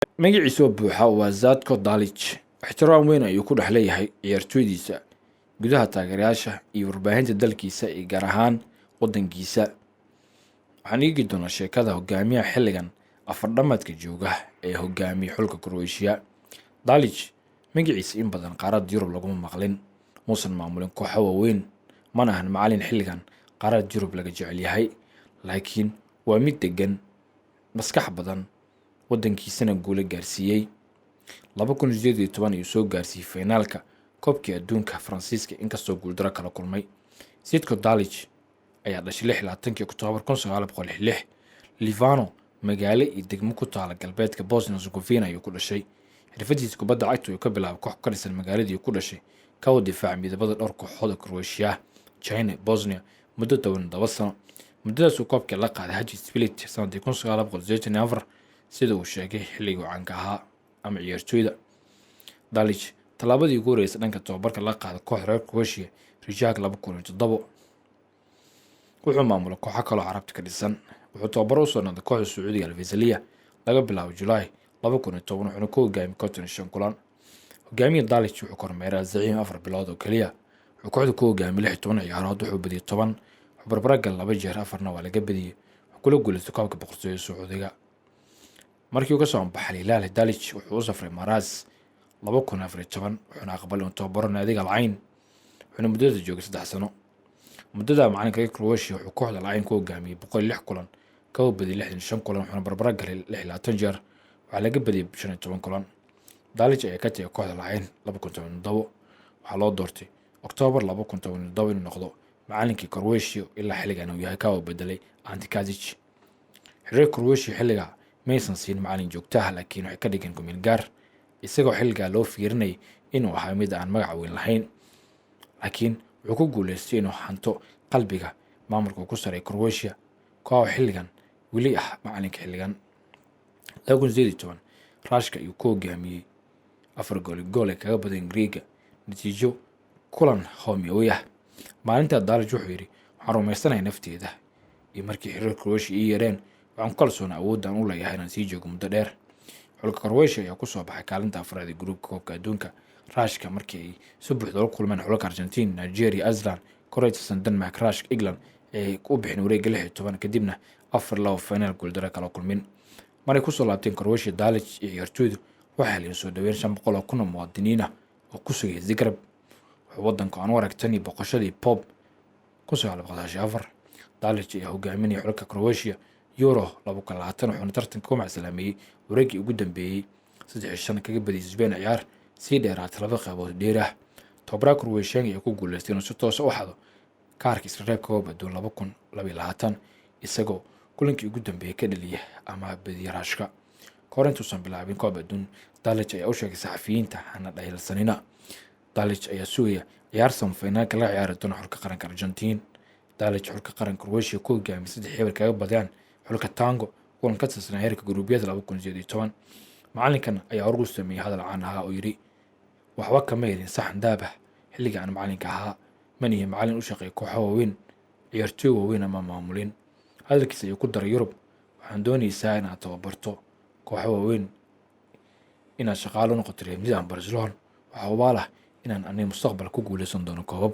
Magaciisa buuxa waa Zlatko Dalic. Ixtiraam weyn ayuu ku dhex leeyahay ciyaartoydiisa, gudaha taageerayaasha iyo warbaahinta dalkiisa iyo gaar ahaan waddankiisa. Waxaan eegi doonaa sheekada hogaamiyaha xilligan afar-dhamaadka jooga ee hogaamiya xulka Croatia. Dalic magaciisa in badan qaaradda Yurub laguma maqlin, muusan maamulin kooxo waaweyn, mana ahan macallin xilligan qaaradda Yurub laga jecel yahay, laakiin waa mid degan, maskax badan, waddankiisana guulo gaarsiiyey. 2018 ayuu soo gaarsiiyey finaalka koobkii adduunka Faransiiska inkastoo guuldaro kala kulmay. Zlatko Dalic ayaa dhashay 26 Oktoobar 1906 Livano, magaalo iyo degmo ku taala galbeedka Bosnia-Herzegovina ayuu ku dhashay. Xirfadiisa kubadda cagta ayuu ka bilaabay koox ka dhisan magaaladii uu ku dhashay, ka wada difaaca midabada dhowr kooxood oo Croatia, China, Bosnia muddo 17 sano. Muddadaas uu koobka la qaaday Hajduk Split sanadii 1984 sida uu sheegay xilligii caanka ahaa ama ciyaartoyda. Dalic tallaabadii ugu horeysay dhanka tababarka la qaaday kooxda reer Croatia Rijeka 2007. wuxuu maamulay kooxo kaloo carabta ka dhisan. Wuxuu tababaro u soo noqday kooxda Sacuudiga Al-Faysalia laga bilaabo Julaay 2010 wuxuuna ku hogaamiyey 55 kulan. Hogaamiyaha Dalic wuxuu kormeeray zaciim 4 bilood oo kaliya. Wuxuu kooxda ku hogaamiyey 16 ciyaarood, wuxuu badiyay 10, wuxuu barbaragal 2 jeer, 4na waa laga badiyay. Wuxuu kula guuleystay koobka boqortooyada Sacuudiga. Markii uu ka soo baxay Hilal, Dalic wuxuu u safray Maraz 2014 wuxuuna aqbalay inuu tababaro naadiga Al-Ain, wuxuuna muddada joogay 3 sano. muddada macalinka Croatia wuxuu kooxda Al-Ain ku hogaamiyey 106 kulan, ka badiyay 65 kulan, wuxuuna barbaragalay 26 jeer, waxaa laga badiyay 15 kulan. Dalic ayaa ka tagay kooxda Al-Ain 2017 waxaa loo doortay Oktoobar 2017 inuu noqdo macalinkii Croatia ilaa xilligan uu yahay ka bedelay Ante Kazic. Xiriirka Croatia xilliga maysan siin macalin joogto ah, laakiin waxay ka dhigeen ku meel gaar, isagoo xilligaa loo fiirinayay inuu ahaa mid aan magac weyn lahayn, laakiin wuxuu ku guuleystay inuu hanto qalbiga maamulka ku sareeya Croatia, kuwa xilligan weli ah macalinka xilligan. 2018 Rashka ayuu ku hogaamiyey 4 gool kaga badan Greega natiijo kulan hoomiyooy ah. Maalinta Dalic wuxuu yidhi, waxaan rumaysanahay nafteeda iyo markii xiriirka Croatia ii yareen, waxaan ku kalsoon awoodaan u leeyahay inaan sii joogo muddo dheer. Xulka Croatia ayaa ku soo baxay kaalinta afraad ee gruubka koobka adduunka. Rashka markii ay si buuxda ula kulmeen xulka Argentina, Nigeria, Iceland, Croatia, Denmark, Rashka, England ay u bixin wareegga 16 kadibna 4-2 finaal guuldaro kala kulmin. Maray ku soo laabteen Croatia, Dalic iyo ciyaartoydu waxay heleen soo dhaweyn 500 oo kun oo muwaadiniin ah oo ku sugayay Zagreb. wuxuu waddanka aan u aragtay boqoshadii Pop 1924. Dalic ayaa hogaaminayay xulka Croatia Euro 2020 wuxuuna tartanka ku macsalaameeyey wareeggii ugu dambeeyey 3-5 kaga badiyay Spain ciyaar sii dheeraatay 2 qaybood dheer ah. Tababaraha Croatia ayaa ku guuleystay inuu si toos ah u xado kaarka isreebka koobka adduunka 2022 isagoo kulankii ugu dambeeyay ka dhaliyay ama badiyay Rashka. Kahor intuusan bilaabin koobka adduunka, Dalic ayaa u sheegay saxafiyiinta hana dhayalsanina. Dalic ayaa sugaya ciyaar semifinaalka la ciyaari doona xulka qaranka Argentina. Dalic xulka qaranka Croatia ku hogaamiyey 3 kaga badiyaan xulka Tango kulan ka tirsan heerka guruubyada 2018. Macalinkan ayaa hor u sameeyay hadal caan ahaa oo yidhi, waxba kama helin saxan daab ah xilliga aan macalinka ahaa, man iyo macalin u shaqeeya kooxo waaweyn, ciyaartoy waaweyn ama maamulin. Hadalkiisa ayuu ku daray, Yurub waxaan doonaysaa inaad tababarto kooxo waaweyn, inaad shaqaale u noqoto reer Barcelona, waxaa hubaal ah inaan aniga mustaqbalka ku guuleysan doono koobab.